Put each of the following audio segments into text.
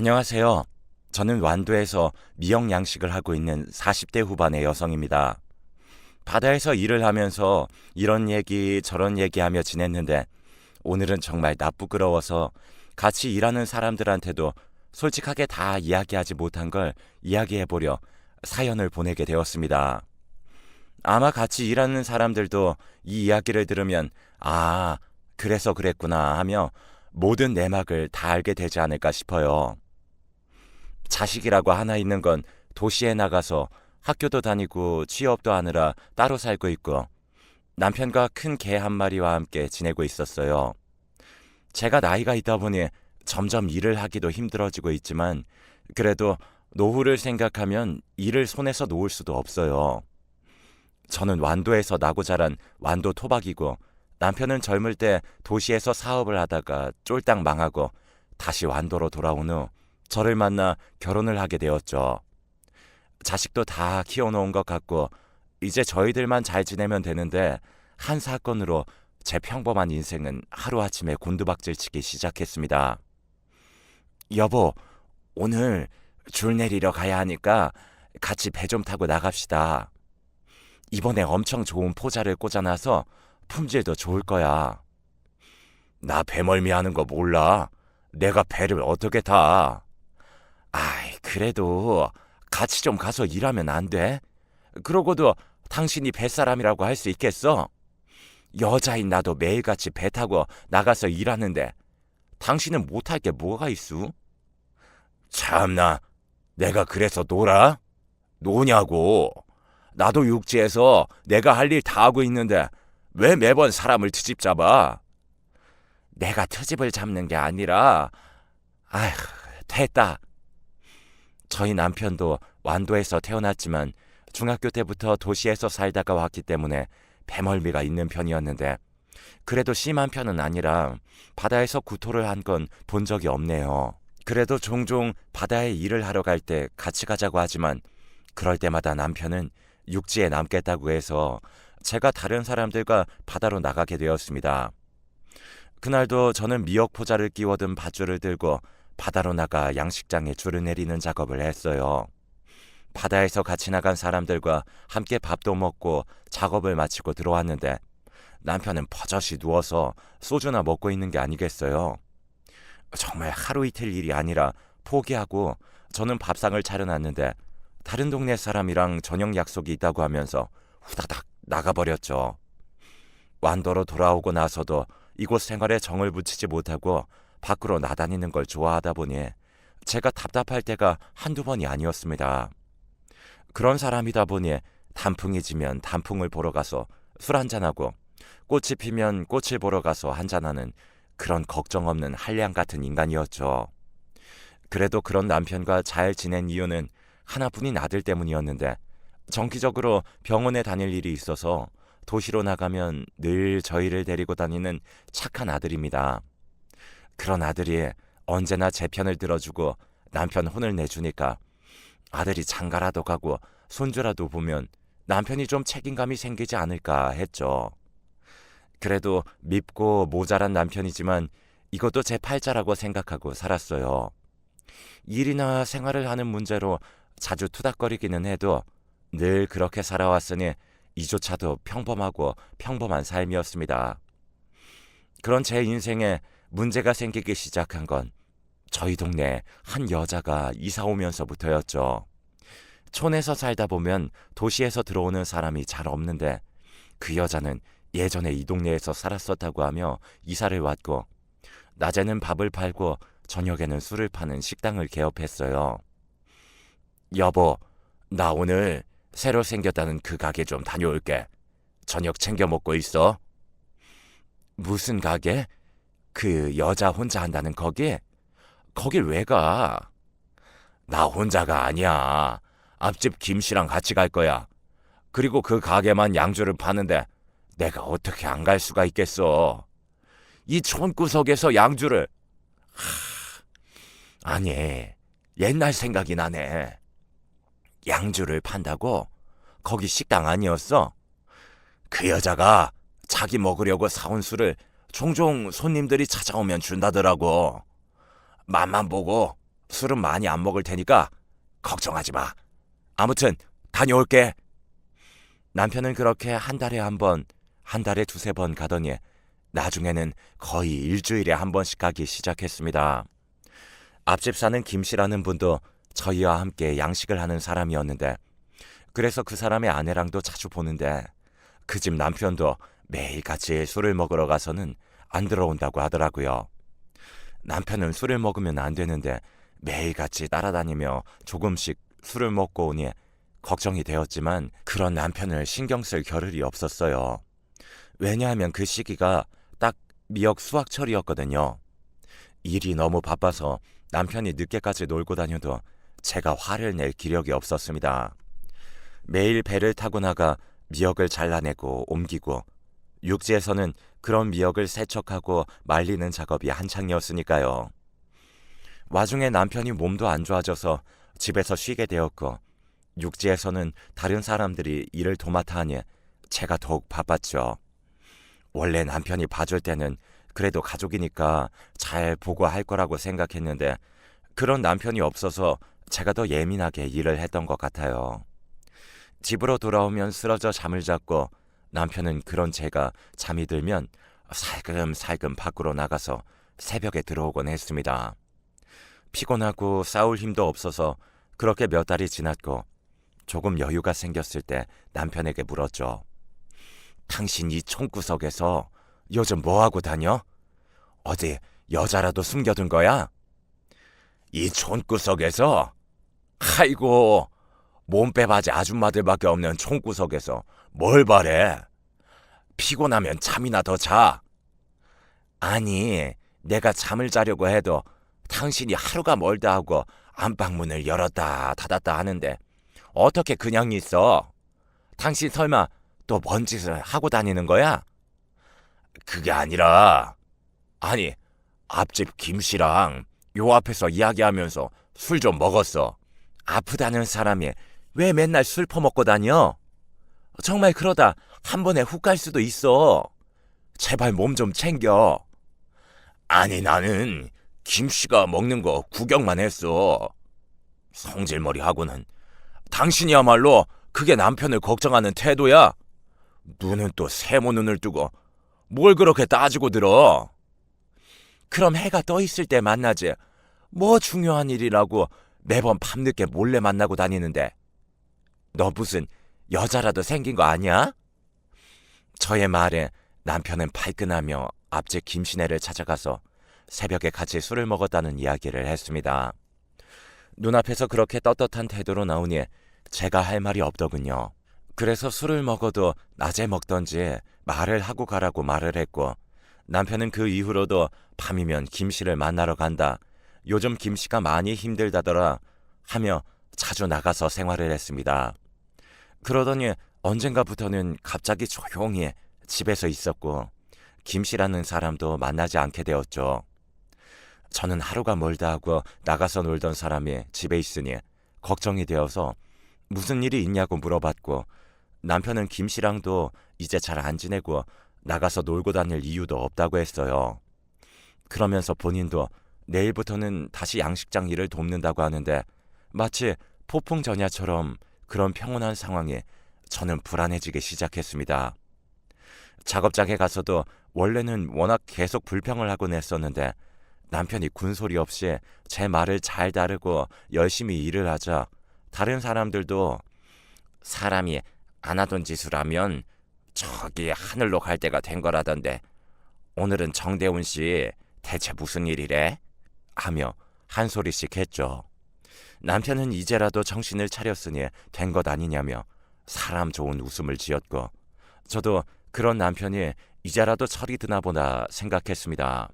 안녕하세요. 저는 완도에서 미역 양식을 하고 있는 40대 후반의 여성입니다. 바다에서 일을 하면서 이런 얘기 저런 얘기하며 지냈는데 오늘은 정말 나쁘끄러워서 같이 일하는 사람들한테도 솔직하게 다 이야기하지 못한 걸 이야기해보려 사연을 보내게 되었습니다. 아마 같이 일하는 사람들도 이 이야기를 들으면 아, 그래서 그랬구나 하며 모든 내막을 다 알게 되지 않을까 싶어요. 자식이라고 하나 있는 건 도시에 나가서 학교도 다니고 취업도 하느라 따로 살고 있고 남편과 큰 개 한 마리와 함께 지내고 있었어요. 제가 나이가 있다 보니 점점 일을 하기도 힘들어지고 있지만 그래도 노후를 생각하면 일을 손에서 놓을 수도 없어요. 저는 완도에서 나고 자란 완도 토박이고 남편은 젊을 때 도시에서 사업을 하다가 쫄딱 망하고 다시 완도로 돌아온 후 저를 만나 결혼을 하게 되었죠. 자식도 다 키워놓은 것 같고 이제 저희들만 잘 지내면 되는데 한 사건으로 제 평범한 인생은 하루아침에 곤두박질치기 시작했습니다. 여보, 오늘 줄 내리러 가야 하니까 같이 배 좀 타고 나갑시다. 이번에 엄청 좋은 포자를 꽂아놔서 품질도 좋을 거야. 나 배멀미 하는 거 몰라. 내가 배를 어떻게 타? 아이, 그래도 같이 좀 가서 일하면 안 돼? 그러고도 당신이 뱃사람이라고 할 수 있겠어? 여자인 나도 매일같이 배 타고 나가서 일하는데 당신은 못할 게 뭐가 있어? 참나, 내가 그래서 놀아? 노냐고. 나도 육지에서 내가 할 일 다 하고 있는데 왜 매번 사람을 트집 잡아? 내가 트집을 잡는 게 아니라 아휴, 됐다. 저희 남편도 완도에서 태어났지만 중학교 때부터 도시에서 살다가 왔기 때문에 배멀미가 있는 편이었는데 그래도 심한 편은 아니라 바다에서 구토를 한 건 본 적이 없네요. 그래도 종종 바다에 일을 하러 갈 때 같이 가자고 하지만 그럴 때마다 남편은 육지에 남겠다고 해서 제가 다른 사람들과 바다로 나가게 되었습니다. 그날도 저는 미역 포자를 끼워든 밧줄을 들고 바다로 나가 양식장에 줄을 내리는 작업을 했어요. 바다에서 같이 나간 사람들과 함께 밥도 먹고 작업을 마치고 들어왔는데 남편은 퍼젓이 누워서 소주나 먹고 있는 게 아니겠어요. 정말 하루 이틀 일이 아니라 포기하고 저는 밥상을 차려놨는데 다른 동네 사람이랑 저녁 약속이 있다고 하면서 후다닥 나가버렸죠. 완도로 돌아오고 나서도 이곳 생활에 정을 붙이지 못하고 밖으로 나다니는 걸 좋아하다 보니 제가 답답할 때가 한두 번이 아니었습니다. 그런 사람이다 보니 단풍이 지면 단풍을 보러 가서 술 한잔하고 꽃이 피면 꽃을 보러 가서 한잔하는 그런 걱정 없는 한량 같은 인간이었죠. 그래도 그런 남편과 잘 지낸 이유는 하나뿐인 아들 때문이었는데 정기적으로 병원에 다닐 일이 있어서 도시로 나가면 늘 저희를 데리고 다니는 착한 아들입니다. 그런 아들이 언제나 제 편을 들어주고 남편 혼을 내주니까 아들이 장가라도 가고 손주라도 보면 남편이 좀 책임감이 생기지 않을까 했죠. 그래도 밉고 모자란 남편이지만 이것도 제 팔자라고 생각하고 살았어요. 일이나 생활을 하는 문제로 자주 투닥거리기는 해도 늘 그렇게 살아왔으니 이조차도 평범하고 평범한 삶이었습니다. 그런 제 인생에 문제가 생기기 시작한 건 저희 동네에 한 여자가 이사 오면서부터였죠. 촌에서 살다 보면 도시에서 들어오는 사람이 잘 없는데 그 여자는 예전에 이 동네에서 살았었다고 하며 이사를 왔고 낮에는 밥을 팔고 저녁에는 술을 파는 식당을 개업했어요. 여보, 나 오늘 새로 생겼다는 그 가게 좀 다녀올게. 저녁 챙겨 먹고 있어. 무슨 가게? 그 여자 혼자 한다는 거기? 거길 왜 가? 나 혼자가 아니야. 앞집 김씨랑 같이 갈 거야. 그리고 그 가게만 양주를 파는데 내가 어떻게 안 갈 수가 있겠어. 이 촌구석에서 양주를. 아니, 옛날 생각이 나네. 양주를 판다고? 거기 식당 아니었어? 그 여자가 자기 먹으려고 사온 술을 종종 손님들이 찾아오면 준다더라고. 맛만 보고 술은 많이 안 먹을 테니까 걱정하지 마. 아무튼 다녀올게. 남편은 그렇게 한 달에 한 번, 한 달에 두세 번 가더니 나중에는 거의 일주일에 한 번씩 가기 시작했습니다. 앞집 사는 김 씨라는 분도 저희와 함께 양식을 하는 사람이었는데, 그래서 그 사람의 아내랑도 자주 보는데 그 집 남편도 매일 같이 술을 먹으러 가서는 안 들어온다고 하더라고요. 남편은 술을 먹으면 안 되는데 매일 같이 따라다니며 조금씩 술을 먹고 오니 걱정이 되었지만 그런 남편을 신경 쓸 겨를이 없었어요. 왜냐하면 그 시기가 딱 미역 수확철이었거든요. 일이 너무 바빠서 남편이 늦게까지 놀고 다녀도 제가 화를 낼 기력이 없었습니다. 매일 배를 타고 나가 미역을 잘라내고 옮기고, 육지에서는 그런 미역을 세척하고 말리는 작업이 한창이었으니까요. 와중에 남편이 몸도 안 좋아져서 집에서 쉬게 되었고, 육지에서는 다른 사람들이 일을 도맡아 하니 제가 더욱 바빴죠. 원래 남편이 봐줄 때는 그래도 가족이니까 잘 보고 할 거라고 생각했는데, 그런 남편이 없어서 제가 더 예민하게 일을 했던 것 같아요. 집으로 돌아오면 쓰러져 잠을 잤고, 남편은 그런 제가 잠이 들면 살금살금 밖으로 나가서 새벽에 들어오곤 했습니다. 피곤하고 싸울 힘도 없어서 그렇게 몇 달이 지났고, 조금 여유가 생겼을 때 남편에게 물었죠. 당신 이 총구석에서 요즘 뭐하고 다녀? 어디 여자라도 숨겨둔 거야? 이 총구석에서? 아이고, 몸빼바지 아줌마들밖에 없는 총구석에서 뭘 바래? 피곤하면 잠이나 더 자. 아니, 내가 잠을 자려고 해도 당신이 하루가 멀다 하고 안방문을 열었다 닫았다 하는데 어떻게 그냥 있어? 당신 설마 또 뭔 짓을 하고 다니는 거야? 그게 아니라, 아니, 앞집 김 씨랑 요 앞에서 이야기하면서 술 좀 먹었어. 아프다는 사람이 왜 맨날 술 퍼먹고 다녀? 정말 그러다 한 번에 훅 갈 수도 있어. 제발 몸 좀 챙겨. 아니, 나는 김 씨가 먹는 거 구경만 했어. 성질머리하고는. 당신이야말로 그게 남편을 걱정하는 태도야? 눈은 또 세모 눈을 뜨고 뭘 그렇게 따지고 들어? 그럼 해가 떠 있을 때 만나지. 뭐 중요한 일이라고 매번 밤늦게 몰래 만나고 다니는데. 너 무슨 여자라도 생긴 거 아니야? 저의 말에 남편은 발끈하며 앞집 김신혜를 찾아가서 새벽에 같이 술을 먹었다는 이야기를 했습니다. 눈앞에서 그렇게 떳떳한 태도로 나오니 제가 할 말이 없더군요. 그래서 술을 먹어도 낮에 먹던지 말을 하고 가라고 말을 했고, 남편은 그 이후로도 밤이면 김씨를 만나러 간다, 요즘 김씨가 많이 힘들다더라 하며 자주 나가서 생활을 했습니다. 그러더니 언젠가부터는 갑자기 조용히 집에서 있었고, 김씨라는 사람도 만나지 않게 되었죠. 저는 하루가 멀다 하고 나가서 놀던 사람이 집에 있으니 걱정이 되어서 무슨 일이 있냐고 물어봤고, 남편은 김씨랑도 이제 잘 안 지내고 나가서 놀고 다닐 이유도 없다고 했어요. 그러면서 본인도 내일부터는 다시 양식장 일을 돕는다고 하는데, 마치 폭풍전야처럼 그런 평온한 상황에 저는 불안해지기 시작했습니다. 작업장에 가서도 원래는 워낙 계속 불평을 하곤 했었는데, 남편이 군소리 없이 제 말을 잘 따르고 열심히 일을 하자 다른 사람들도 사람이 안 하던 짓을 하면 저기 하늘로 갈 때가 된 거라던데 오늘은 정대훈 씨 대체 무슨 일이래? 하며 한 소리씩 했죠. 남편은 이제라도 정신을 차렸으니 된 것 아니냐며 사람 좋은 웃음을 지었고, 저도 그런 남편이 이제라도 철이 드나 보다 생각했습니다.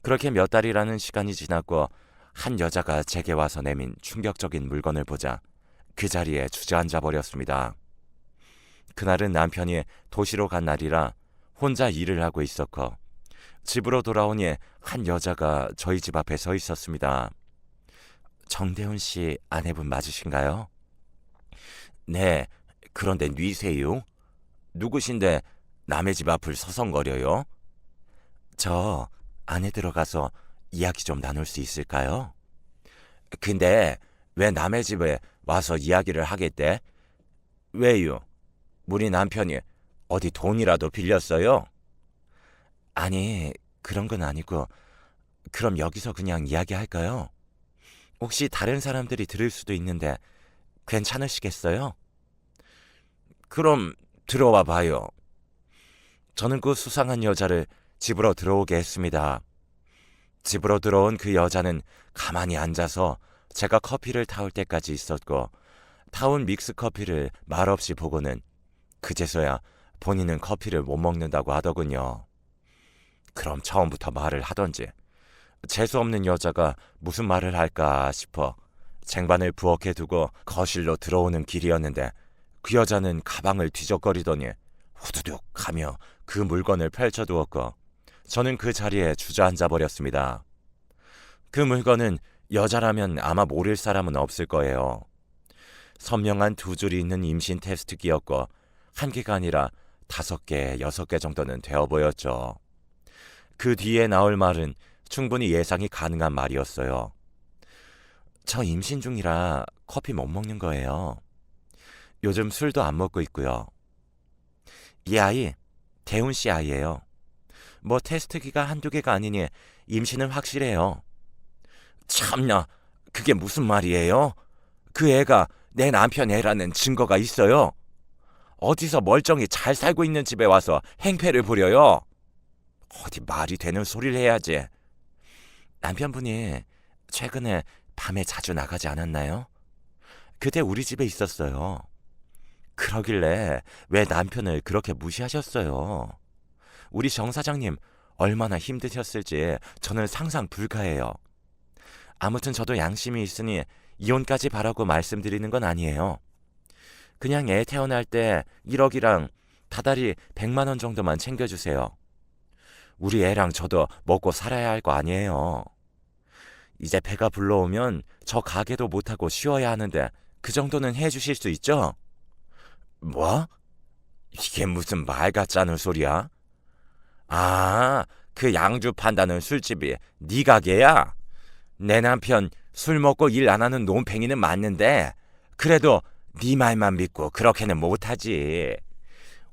그렇게 몇 달이라는 시간이 지났고, 한 여자가 제게 와서 내민 충격적인 물건을 보자 그 자리에 주저앉아 버렸습니다. 그날은 남편이 도시로 간 날이라 혼자 일을 하고 있었고, 집으로 돌아오니 한 여자가 저희 집 앞에 서 있었습니다. 정대훈 씨 아내분 맞으신가요? 네, 그런데 뉘세요? 누구신데 남의 집 앞을 서성거려요? 저 안에 들어가서 이야기 좀 나눌 수 있을까요? 근데 왜 남의 집에 와서 이야기를 하겠대? 왜요? 우리 남편이 어디 돈이라도 빌렸어요? 아니, 그런 건 아니고, 그럼 여기서 그냥 이야기할까요? 혹시 다른 사람들이 들을 수도 있는데 괜찮으시겠어요? 그럼 들어와 봐요. 저는 그 수상한 여자를 집으로 들어오게 했습니다. 집으로 들어온 그 여자는 가만히 앉아서 제가 커피를 타올 때까지 있었고, 타온 믹스 커피를 말없이 보고는 그제서야 본인은 커피를 못 먹는다고 하더군요. 그럼 처음부터 말을 하던지. 재수없는 여자가 무슨 말을 할까 싶어 쟁반을 부엌에 두고 거실로 들어오는 길이었는데, 그 여자는 가방을 뒤적거리더니 후두둑 하며 그 물건을 펼쳐두었고, 저는 그 자리에 주저앉아 버렸습니다. 그 물건은 여자라면 아마 모를 사람은 없을 거예요. 선명한 두 줄이 있는 임신 테스트기였고, 한 개가 아니라 5개, 6개 정도는 되어 보였죠. 그 뒤에 나올 말은 충분히 예상이 가능한 말이었어요. 저 임신 중이라 커피 못 먹는 거예요. 요즘 술도 안 먹고 있고요. 이 아이, 대훈 씨 아이예요. 뭐 테스트기가 한두 개가 아니니 임신은 확실해요. 참나, 그게 무슨 말이에요? 그 애가 내 남편 애라는 증거가 있어요? 어디서 멀쩡히 잘 살고 있는 집에 와서 행패를 부려요? 어디 말이 되는 소리를 해야지. 남편분이 최근에 밤에 자주 나가지 않았나요? 그때 우리 집에 있었어요. 그러길래 왜 남편을 그렇게 무시하셨어요? 우리 정 사장님 얼마나 힘드셨을지 저는 상상 불가해요. 아무튼 저도 양심이 있으니 이혼까지 바라고 말씀드리는 건 아니에요. 그냥 애 태어날 때 1억이랑 다달이 100만 원 정도만 챙겨주세요. 우리 애랑 저도 먹고 살아야 할 거 아니에요. 이제 배가 불러오면 저 가게도 못하고 쉬어야 하는데 그 정도는 해주실 수 있죠? 뭐? 이게 무슨 말 같지 않은 소리야? 아, 그 양주 판다는 술집이 네 가게야? 내 남편 술 먹고 일 안 하는 논팽이는 맞는데 그래도 네 말만 믿고 그렇게는 못하지.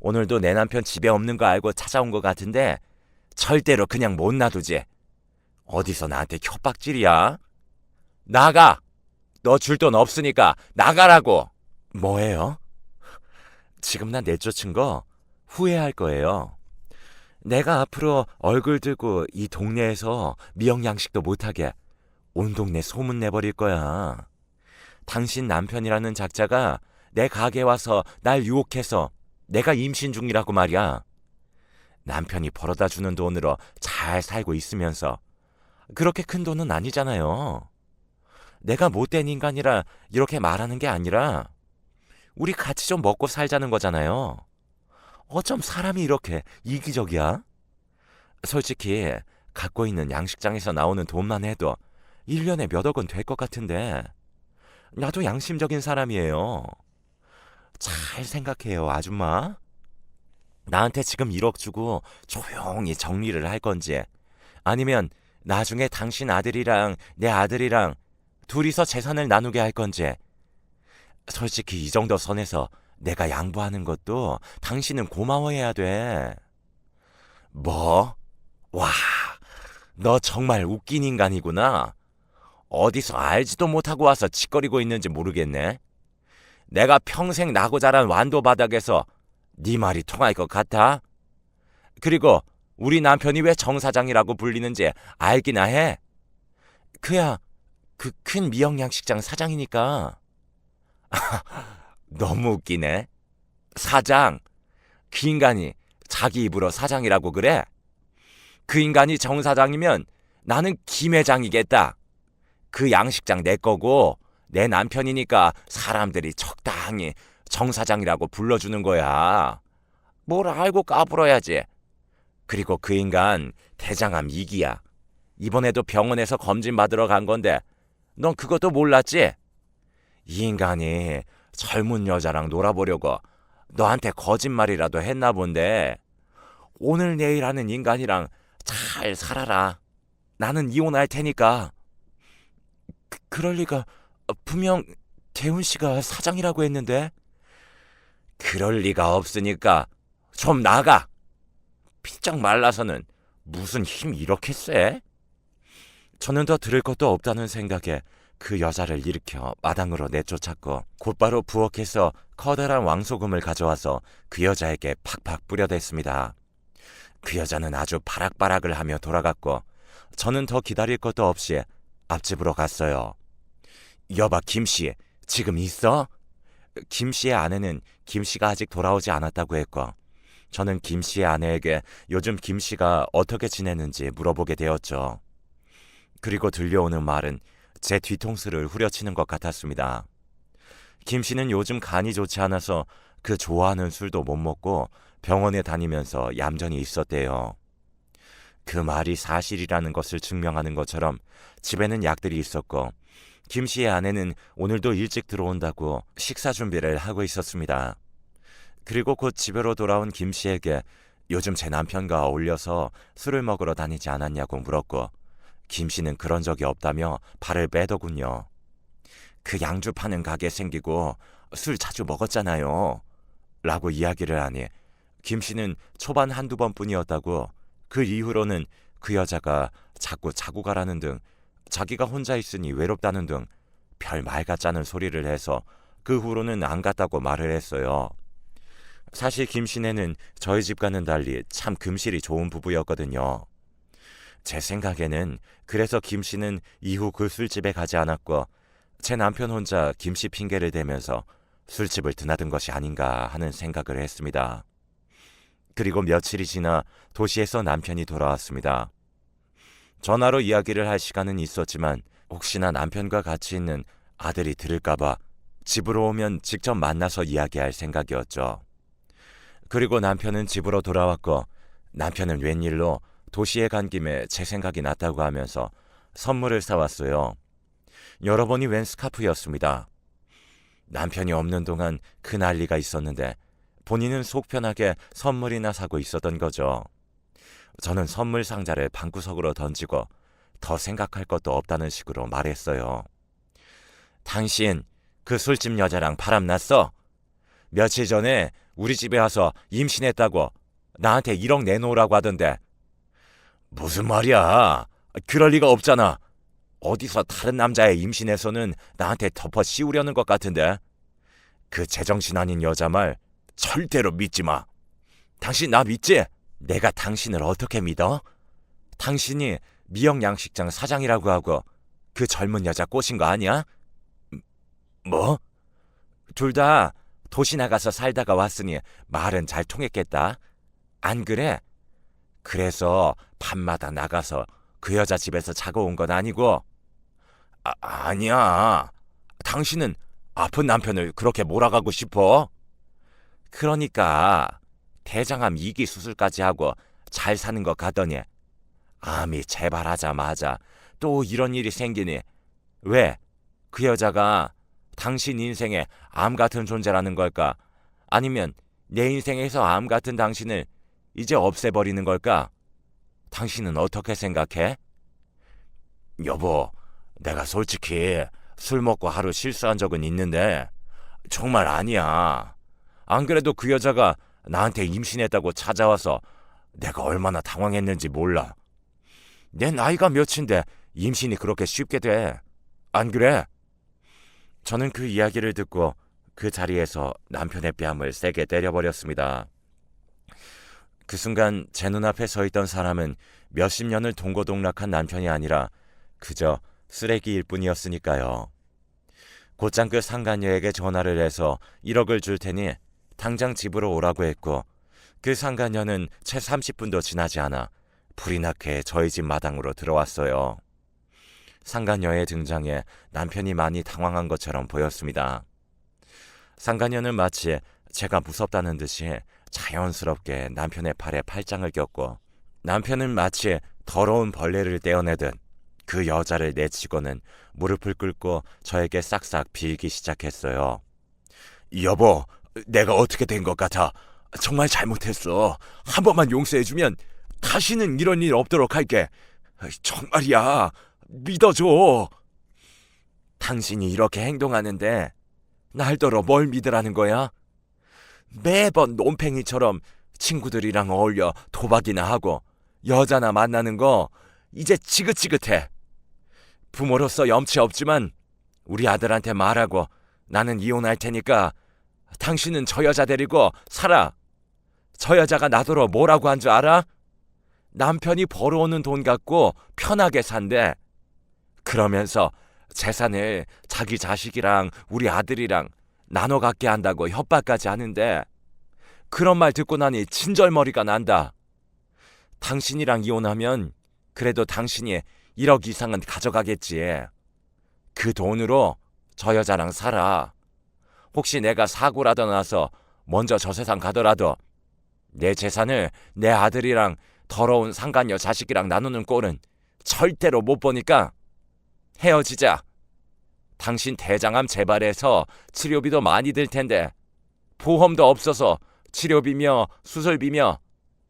오늘도 내 남편 집에 없는 거 알고 찾아온 것 같은데 절대로 그냥 못 놔두지. 어디서 나한테 협박질이야? 나가! 너 줄 돈 없으니까 나가라고! 뭐예요? 지금 나 내쫓은 거 후회할 거예요. 내가 앞으로 얼굴 들고 이 동네에서 미영양식도 못하게 온 동네 소문 내버릴 거야. 당신 남편이라는 작자가 내 가게 와서 날 유혹해서 내가 임신 중이라고 말이야. 남편이 벌어다 주는 돈으로 잘 살고 있으면서 그렇게 큰 돈은 아니잖아요. 내가 못된 인간이라 이렇게 말하는 게 아니라 우리 같이 좀 먹고 살자는 거잖아요. 어쩜 사람이 이렇게 이기적이야? 솔직히 갖고 있는 양식장에서 나오는 돈만 해도 1년에 몇 억은 될 것 같은데 나도 양심적인 사람이에요. 잘 생각해요, 아줌마. 나한테 지금 1억 주고 조용히 정리를 할 건지, 아니면 나중에 당신 아들이랑 내 아들이랑 둘이서 재산을 나누게 할 건지. 솔직히 이 정도 선에서 내가 양보하는 것도 당신은 고마워해야 돼. 뭐? 와, 너 정말 웃긴 인간이구나. 어디서 알지도 못하고 와서 짓거리고 있는지 모르겠네. 내가 평생 나고 자란 완도 바닥에서 네 말이 통할 것 같아? 그리고 우리 남편이 왜 정 사장이라고 불리는지 알기나 해? 그야 그 큰 미영양식장 사장이니까. 너무 웃기네. 사장. 그 인간이 자기 입으로 사장이라고 그래? 그 인간이 정 사장이면 나는 김 회장이겠다. 그 양식장 내 거고 내 남편이니까 사람들이 적당히 정 사장이라고 불러주는 거야. 뭘 알고 까불어야지. 그리고 그 인간 대장암 2기야. 이번에도 병원에서 검진 받으러 간 건데 넌 그것도 몰랐지? 이 인간이 젊은 여자랑 놀아보려고 너한테 거짓말이라도 했나 본데 오늘 내일 하는 인간이랑 잘 살아라. 나는 이혼할 테니까. 그럴 리가. 분명 대훈 씨가 사장이라고 했는데. 그럴 리가 없으니까 좀 나가. 피짝 말라서는 무슨 힘이 이렇게 세? 저는 더 들을 것도 없다는 생각에 그 여자를 일으켜 마당으로 내쫓았고 곧바로 부엌에서 커다란 왕소금을 가져와서 그 여자에게 팍팍 뿌려댔습니다. 그 여자는 아주 바락바락을 하며 돌아갔고 저는 더 기다릴 것도 없이 앞집으로 갔어요. 여봐, 김씨 지금 있어? 김씨의 아내는 김씨가 아직 돌아오지 않았다고 했고 저는 김씨의 아내에게 요즘 김씨가 어떻게 지내는지 물어보게 되었죠. 그리고 들려오는 말은 제 뒤통수를 후려치는 것 같았습니다. 김씨는 요즘 간이 좋지 않아서 그 좋아하는 술도 못 먹고 병원에 다니면서 얌전히 있었대요. 그 말이 사실이라는 것을 증명하는 것처럼 집에는 약들이 있었고 김씨의 아내는 오늘도 일찍 들어온다고 식사 준비를 하고 있었습니다. 그리고 곧 집으로 돌아온 김씨에게 요즘 제 남편과 어울려서 술을 먹으러 다니지 않았냐고 물었고 김씨는 그런 적이 없다며 발을 빼더군요. 그 양주 파는 가게 생기고 술 자주 먹었잖아요. 라고 이야기를 하니 김씨는 초반 한두 번뿐이었다고 그 이후로는 그 여자가 자꾸 자고 가라는 등 자기가 혼자 있으니 외롭다는 등 별 말 같자는 소리를 해서 그 후로는 안 갔다고 말을 했어요. 사실 김씨네는 저희 집과는 달리 참 금실이 좋은 부부였거든요. 제 생각에는 그래서 김씨는 이후 그 술집에 가지 않았고 제 남편 혼자 김씨 핑계를 대면서 술집을 드나든 것이 아닌가 하는 생각을 했습니다. 그리고 며칠이 지나 도시에서 남편이 돌아왔습니다. 전화로 이야기를 할 시간은 있었지만 혹시나 남편과 같이 있는 아들이 들을까봐 집으로 오면 직접 만나서 이야기할 생각이었죠. 그리고 남편은 집으로 돌아왔고 남편은 웬일로 도시에 간 김에 제 생각이 났다고 하면서 선물을 사왔어요. 여러 번이 웬 스카프였습니다. 남편이 없는 동안 그 난리가 있었는데 본인은 속 편하게 선물이나 사고 있었던 거죠. 저는 선물 상자를 방구석으로 던지고 더 생각할 것도 없다는 식으로 말했어요. 당신 그 술집 여자랑 바람났어? 며칠 전에 우리 집에 와서 임신했다고 나한테 1억 내놓으라고 하던데. 무슨 말이야? 그럴 리가 없잖아. 어디서 다른 남자의 임신해서는 나한테 덮어 씌우려는 것 같은데. 그 제정신 아닌 여자 말 절대로 믿지 마. 당신 나 믿지? 내가 당신을 어떻게 믿어? 당신이 미영 양식장 사장이라고 하고 그 젊은 여자 꼬신 거 아니야? 뭐? 둘 다 도시 나가서 살다가 왔으니 말은 잘 통했겠다. 안 그래? 그래서 밤마다 나가서 그 여자 집에서 자고 온 건 아니고. 아니야. 당신은 아픈 남편을 그렇게 몰아가고 싶어? 그러니까 대장암 2기 수술까지 하고 잘 사는 것 같더니 암이 재발하자마자 또 이런 일이 생기니 왜? 그 여자가 당신 인생에 암 같은 존재라는 걸까? 아니면 내 인생에서 암 같은 당신을 이제 없애버리는 걸까? 당신은 어떻게 생각해? 여보, 내가 솔직히 술 먹고 하루 실수한 적은 있는데 정말 아니야. 안 그래도 그 여자가 나한테 임신했다고 찾아와서 내가 얼마나 당황했는지 몰라. 내 나이가 몇인데 임신이 그렇게 쉽게 돼. 안 그래? 저는 그 이야기를 듣고 그 자리에서 남편의 뺨을 세게 때려버렸습니다. 그 순간 제 눈앞에 서 있던 사람은 몇십 년을 동고동락한 남편이 아니라 그저 쓰레기일 뿐이었으니까요. 곧장 그 상간녀에게 전화를 해서 1억을 줄 테니 당장 집으로 오라고 했고 그 상간녀는 채 30분도 지나지 않아 불이 나게 저희 집 마당으로 들어왔어요. 상간녀의 등장에 남편이 많이 당황한 것처럼 보였습니다. 상간녀는 마치 제가 무섭다는 듯이 자연스럽게 남편의 팔에 팔짱을 꼈고 남편은 마치 더러운 벌레를 떼어내듯 그 여자를 내치고는 무릎을 꿇고 저에게 싹싹 빌기 시작했어요. 여보, 내가 어떻게 된 것 같아? 정말 잘못했어. 한 번만 용서해주면 다시는 이런 일 없도록 할게. 정말이야. 믿어줘. 당신이 이렇게 행동하는데 날더러 뭘 믿으라는 거야? 매번 논팽이처럼 친구들이랑 어울려 도박이나 하고 여자나 만나는 거 이제 지긋지긋해. 부모로서 염치 없지만 우리 아들한테 말하고 나는 이혼할 테니까 당신은 저 여자 데리고 살아. 저 여자가 나더러 뭐라고 한 줄 알아? 남편이 벌어오는 돈 갖고 편하게 산대. 그러면서 재산을 자기 자식이랑 우리 아들이랑 나눠 갖게 한다고 협박까지 하는데 그런 말 듣고 나니 진절머리가 난다. 당신이랑 이혼하면 그래도 당신이 1억 이상은 가져가겠지. 그 돈으로 저 여자랑 살아. 혹시 내가 사고라도 나서 먼저 저 세상 가더라도 내 재산을 내 아들이랑 더러운 상간녀 자식이랑 나누는 꼴은 절대로 못 보니까 헤어지자. 당신 대장암 재발해서 치료비도 많이 들 텐데 보험도 없어서 치료비며 수술비며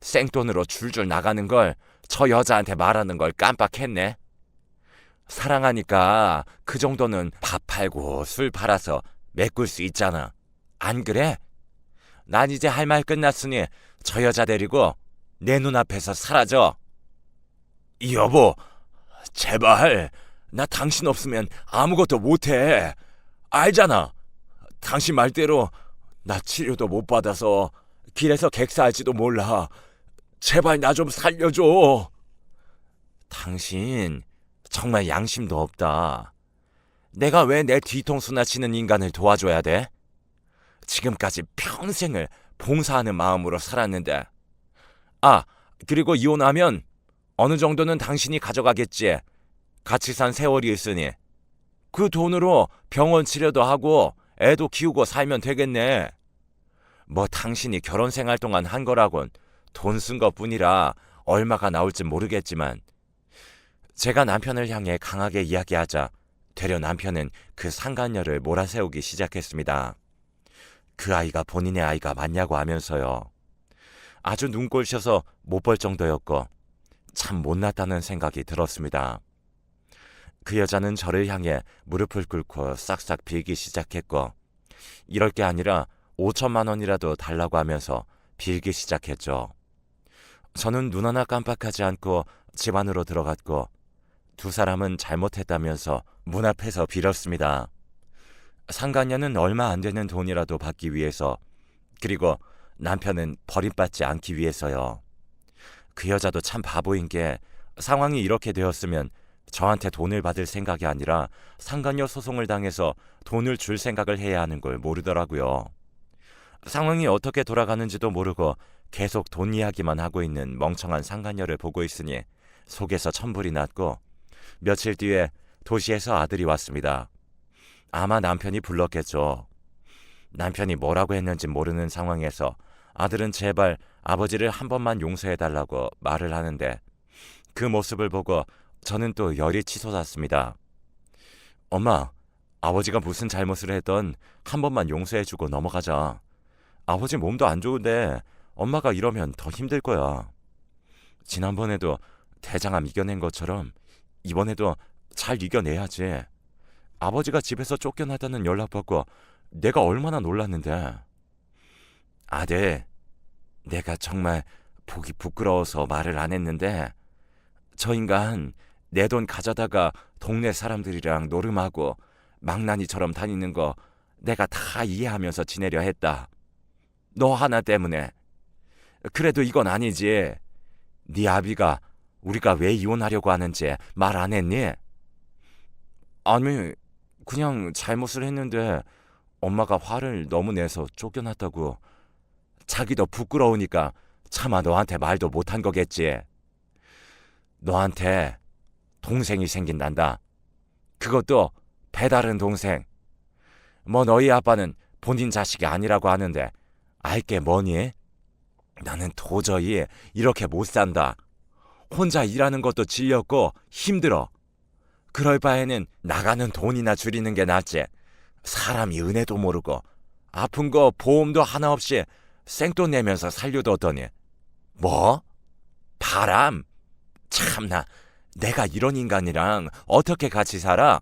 생돈으로 줄줄 나가는 걸 저 여자한테 말하는 걸 깜빡했네. 사랑하니까 그 정도는 밥 팔고 술 팔아서 메꿀 수 있잖아. 안 그래? 난 이제 할 말 끝났으니 저 여자 데리고 내 눈앞에서 사라져. 여보, 제발. 나 당신 없으면 아무것도 못해. 알잖아. 당신 말대로 나 치료도 못 받아서 길에서 객사할지도 몰라. 제발 나 좀 살려줘. 당신 정말 양심도 없다. 내가 왜 내 뒤통수나 치는 인간을 도와줘야 돼? 지금까지 평생을 봉사하는 마음으로 살았는데. 아, 그리고 이혼하면 어느 정도는 당신이 가져가겠지. 같이 산 세월이 있으니 그 돈으로 병원 치료도 하고 애도 키우고 살면 되겠네. 뭐 당신이 결혼 생활 동안 한 거라곤 돈 쓴 것뿐이라 얼마가 나올지 모르겠지만 제가 남편을 향해 강하게 이야기하자 되려 남편은 그 상간녀를 몰아세우기 시작했습니다. 그 아이가 본인의 아이가 맞냐고 하면서요. 아주 눈꼴셔서 못 볼 정도였고 참 못났다는 생각이 들었습니다. 그 여자는 저를 향해 무릎을 꿇고 싹싹 빌기 시작했고 이럴 게 아니라 5천만 원이라도 달라고 하면서 빌기 시작했죠. 저는 눈 하나 깜빡하지 않고 집 안으로 들어갔고 두 사람은 잘못했다면서 문 앞에서 빌었습니다. 상간녀는 얼마 안 되는 돈이라도 받기 위해서, 그리고 남편은 버림받지 않기 위해서요. 그 여자도 참 바보인 게 상황이 이렇게 되었으면 저한테 돈을 받을 생각이 아니라 상간녀 소송을 당해서 돈을 줄 생각을 해야 하는 걸 모르더라고요. 상황이 어떻게 돌아가는지도 모르고 계속 돈 이야기만 하고 있는 멍청한 상간녀를 보고 있으니 속에서 천불이 났고 며칠 뒤에 도시에서 아들이 왔습니다. 아마 남편이 불렀겠죠. 남편이 뭐라고 했는지 모르는 상황에서 아들은 제발 아버지를 한 번만 용서해달라고 말을 하는데 그 모습을 보고 저는 또 열이 치솟았습니다. 엄마, 아버지가 무슨 잘못을 했던 한 번만 용서해주고 넘어가자. 아버지 몸도 안 좋은데 엄마가 이러면 더 힘들 거야. 지난번에도 대장암 이겨낸 것처럼 이번에도 잘 이겨내야지. 아버지가 집에서 쫓겨나다는 연락받고 내가 얼마나 놀랐는데. 아들, 내가 정말 보기 부끄러워서 말을 안 했는데 저 인간 내 돈 가져다가 동네 사람들이랑 노름하고 망나니처럼 다니는 거 내가 다 이해하면서 지내려 했다. 너 하나 때문에. 그래도 이건 아니지. 네 아비가 우리가 왜 이혼하려고 하는지 말 안 했니? 아니, 그냥 잘못을 했는데 엄마가 화를 너무 내서 쫓겨났다고. 자기도 부끄러우니까 차마 너한테 말도 못한 거겠지. 너한테 동생이 생긴단다. 그것도 배다른 동생. 뭐 너희 아빠는 본인 자식이 아니라고 하는데 알게 뭐니? 나는 도저히 이렇게 못 산다. 혼자 일하는 것도 질렸고 힘들어. 그럴 바에는 나가는 돈이나 줄이는 게 낫지. 사람이 은혜도 모르고 아픈 거 보험도 하나 없이 생돈 내면서 살려뒀더니 뭐? 바람? 참나, 내가 이런 인간이랑 어떻게 같이 살아?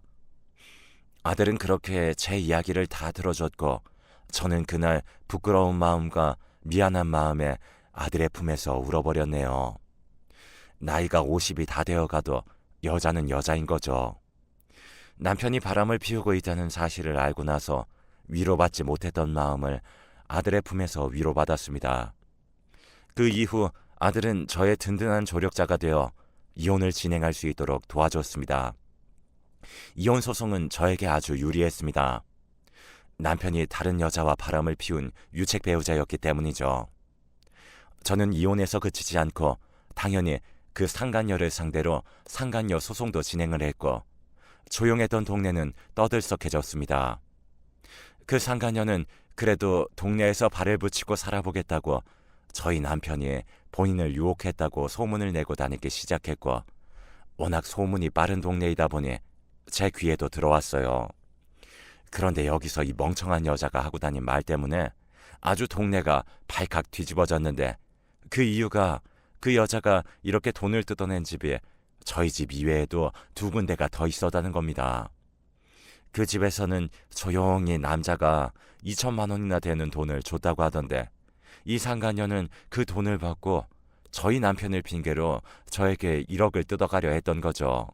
아들은 그렇게 제 이야기를 다 들어줬고 저는 그날 부끄러운 마음과 미안한 마음에 아들의 품에서 울어버렸네요. 나이가 50이 다 되어가도 여자는 여자인 거죠. 남편이 바람을 피우고 있다는 사실을 알고 나서 위로받지 못했던 마음을 아들의 품에서 위로받았습니다. 그 이후 아들은 저의 든든한 조력자가 되어 이혼을 진행할 수 있도록 도와줬습니다. 이혼 소송은 저에게 아주 유리했습니다. 남편이 다른 여자와 바람을 피운 유책 배우자였기 때문이죠. 저는 이혼에서 그치지 않고 당연히 그 상간녀를 상대로 상간녀 소송도 진행을 했고 조용했던 동네는 떠들썩해졌습니다. 그 상간녀는 그래도 동네에서 발을 붙이고 살아보겠다고 저희 남편이 본인을 유혹했다고 소문을 내고 다니기 시작했고 워낙 소문이 빠른 동네이다 보니 제 귀에도 들어왔어요. 그런데 여기서 이 멍청한 여자가 하고 다닌 말 때문에 아주 동네가 발칵 뒤집어졌는데 그 이유가 그 여자가 이렇게 돈을 뜯어낸 집이 저희 집 이외에도 2군데가 더 있었다는 겁니다. 그 집에서는 조용히 남자가 2천만 원이나 되는 돈을 줬다고 하던데 이 상간녀는 그 돈을 받고 저희 남편을 핑계로 저에게 1억을 뜯어가려 했던 거죠.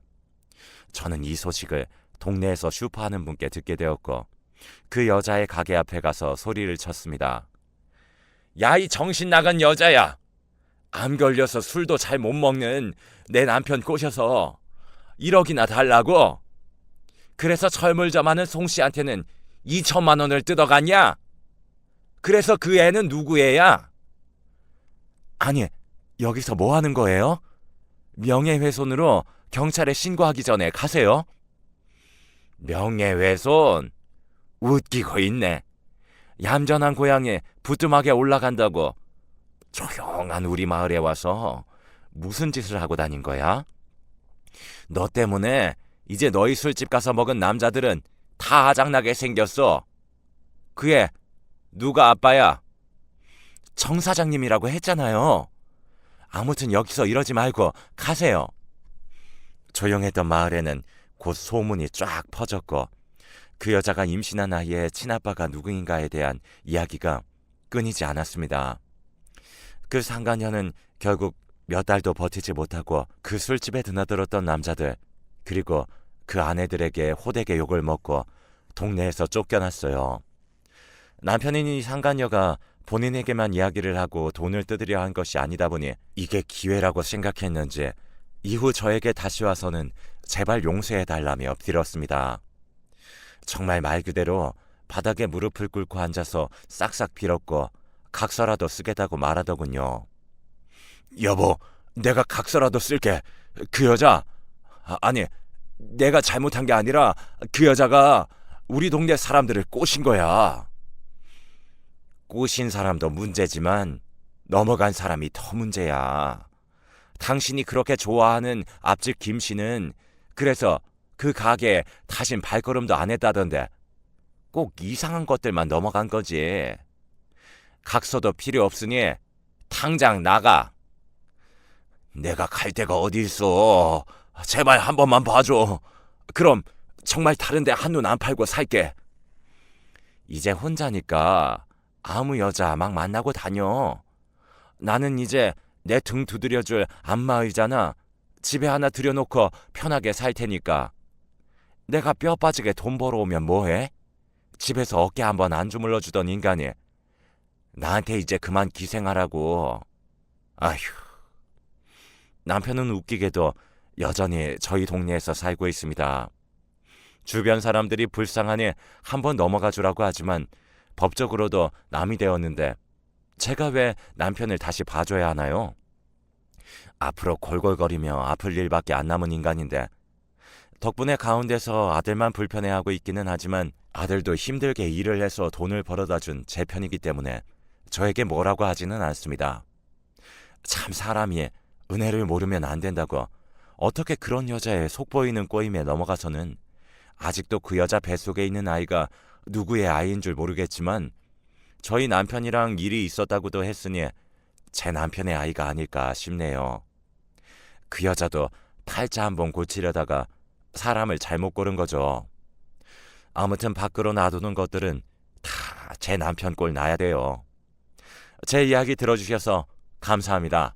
저는 이 소식을 동네에서 슈퍼하는 분께 듣게 되었고 그 여자의 가게 앞에 가서 소리를 쳤습니다. 야, 이 정신 나간 여자야! 암 걸려서 술도 잘 못 먹는 내 남편 꼬셔서 1억이나 달라고? 그래서 철물점 하는 송씨한테는 2천만 원을 뜯어갔냐? 그래서 그 애는 누구 애야? 아니, 여기서 뭐 하는 거예요? 명예훼손으로 경찰에 신고하기 전에 가세요. 명예훼손? 웃기고 있네. 얌전한 고향에 부뚜막에 올라간다고 조용한 우리 마을에 와서 무슨 짓을 하고 다닌 거야? 너 때문에 이제 너희 술집 가서 먹은 남자들은 다 아작나게 생겼어. 그 애 누가 아빠야? 정 사장님이라고 했잖아요. 아무튼 여기서 이러지 말고 가세요. 조용했던 마을에는 곧 소문이 쫙 퍼졌고 그 여자가 임신한 나이에 친아빠가 누구인가에 대한 이야기가 끊이지 않았습니다. 그 상간녀는 결국 몇 달도 버티지 못하고 그 술집에 드나들었던 남자들 그리고 그 아내들에게 호되게 욕을 먹고 동네에서 쫓겨났어요. 남편인 이 상간녀가 본인에게만 이야기를 하고 돈을 뜯으려 한 것이 아니다 보니 이게 기회라고 생각했는지 이후 저에게 다시 와서는 제발 용서해달라며 엎드렸습니다. 정말 말 그대로 바닥에 무릎을 꿇고 앉아서 싹싹 빌었고 각서라도 쓰겠다고 말하더군요. 여보, 내가 각서라도 쓸게. 그 여자, 아니, 내가 잘못한 게 아니라 그 여자가 우리 동네 사람들을 꼬신 거야. 꼬신 사람도 문제지만 넘어간 사람이 더 문제야. 당신이 그렇게 좋아하는 앞집 김씨는 그래서 그 가게에 다신 발걸음도 안 했다던데 꼭 이상한 것들만 넘어간 거지. 각서도 필요 없으니 당장 나가. 내가 갈 데가 어디 있어. 제발 한 번만 봐줘. 그럼 정말 다른 데 한눈 안 팔고 살게. 이제 혼자니까 아무 여자 막 만나고 다녀. 나는 이제 내 등 두드려줄 안마의자나 집에 하나 들여놓고 편하게 살 테니까. 내가 뼈 빠지게 돈 벌어오면 뭐해? 집에서 어깨 한번 안 주물러주던 인간이 나한테 이제 그만 기생하라고. 아휴. 남편은 웃기게도 여전히 저희 동네에서 살고 있습니다. 주변 사람들이 불쌍하니 한번 넘어가 주라고 하지만 법적으로도 남이 되었는데 제가 왜 남편을 다시 봐줘야 하나요? 앞으로 골골거리며 아플 일밖에 안 남은 인간인데 덕분에 가운데서 아들만 불편해하고 있기는 하지만 아들도 힘들게 일을 해서 돈을 벌어다 준 제 편이기 때문에 저에게 뭐라고 하지는 않습니다. 참 사람이 은혜를 모르면 안 된다고 어떻게 그런 여자의 속보이는 꼬임에 넘어가서는 아직도 그 여자 뱃속에 있는 아이가 누구의 아이인 줄 모르겠지만 저희 남편이랑 일이 있었다고도 했으니 제 남편의 아이가 아닐까 싶네요. 그 여자도 팔자 한번 고치려다가 사람을 잘못 고른 거죠. 아무튼 밖으로 놔두는 것들은 다 제 남편 꼴 나야 돼요. 제 이야기 들어주셔서 감사합니다.